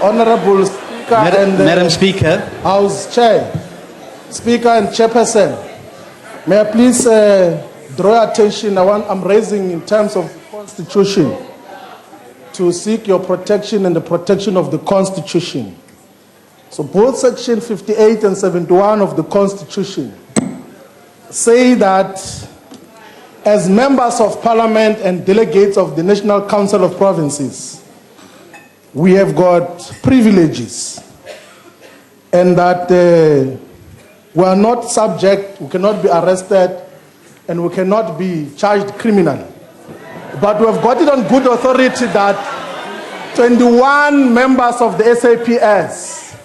Honorable Speaker Madam Speaker. House Chair, Speaker and Chairperson, may I please draw your attention? I'm raising in terms of the Constitution to seek your protection and the protection of the Constitution. So both Section 58 and 71 of the Constitution say that as members of Parliament and delegates of the National Council of Provinces, we have got privileges, and that we are not subject, we cannot be arrested, and we cannot be charged criminally. But we have got it on good authority that 21 members of the SAPS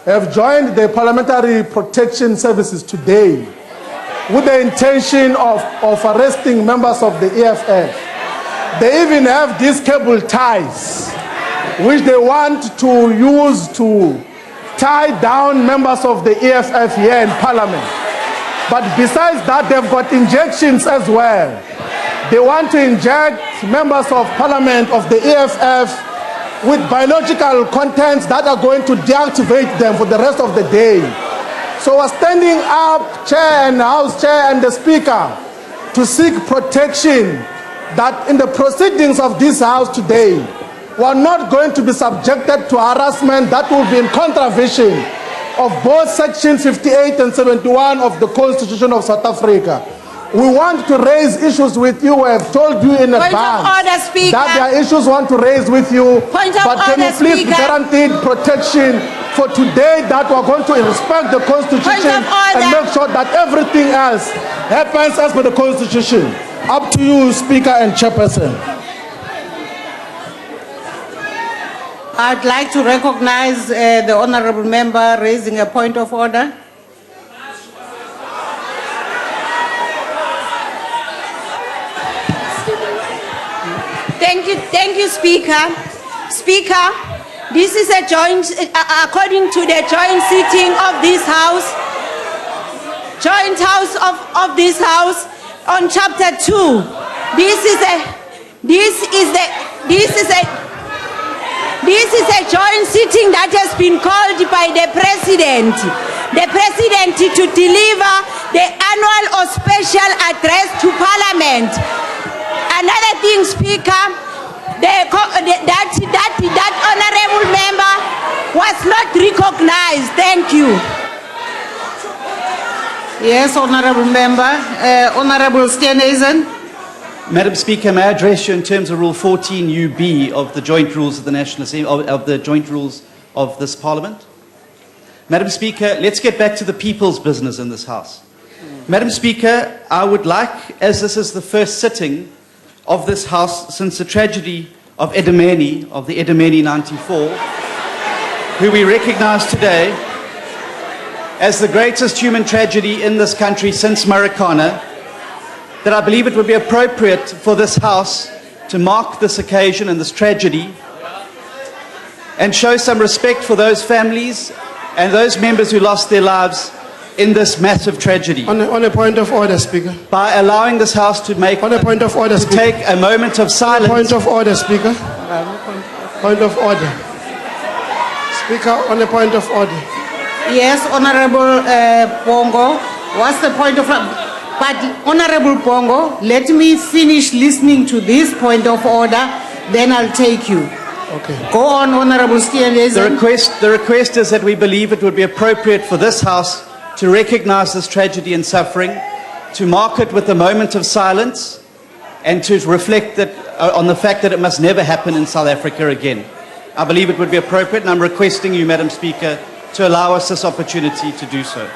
have joined the Parliamentary Protection Services today with the intention of arresting members of the EFF. They even have these cable ties, which they want to use to tie down members of the EFF here in Parliament. But besides that, they've got injections as well. They want to inject members of Parliament of the EFF with biological contents that are going to deactivate them for the rest of the day. So we're standing up, Chair and House Chair and the Speaker, to seek protection that in the proceedings of this House today, we're not going to be subjected to harassment that will be in contravention of both Section 58 and 71 of the Constitution of South Africa. We want to raise issues with you. We have told you in advance that there are issues we want to raise with you. But can you please be guaranteed protection for today, that we're going to respect the Constitution and make sure that everything else happens as per the Constitution. Up to you, Speaker and Chairperson. I'd like to recognize the Honourable Member raising a point of order. Thank you, Speaker. Speaker, this is a joint, according to the joint sitting of this House, joint House of this House on Chapter 2. This is a joint sitting that has been called by the President. The President to deliver the annual or special address to Parliament. Another thing, Speaker, that honourable member was not recognized. Thank you. Yes, honourable member. Honourable Steenhuisen. Madam Speaker, may I address you in terms of Rule 14 UB of the Joint Rules of the National Assembly, of the Joint Rules of this Parliament? Madam Speaker, let's get back to the people's business in this House. Madam Speaker, I would like, as this is the first sitting of this House since the tragedy of Esidimeni, of the Esidimeni 94, who we recognise today as the greatest human tragedy in this country since Marikana, that I believe it would be appropriate for this House to mark this occasion and this tragedy and show some respect for those families and those members who lost their lives in this massive tragedy. On a point of order, Speaker. By allowing this House to make on a point of order, Speaker. Take a moment of silence. Point of order, Speaker. Point of order. Speaker, on a point of order. Yes, Honourable Pongo. What's the point of order? But Honourable Pongo, let me finish listening to this point of order, then I'll take you. Okay. Go on, Honourable Steenhuisen. The request is that we believe it would be appropriate for this House to recognise this tragedy and suffering, to mark it with a moment of silence, and to reflect that, on the fact that it must never happen in South Africa again. I believe it would be appropriate, and I'm requesting you, Madam Speaker, to allow us this opportunity to do so.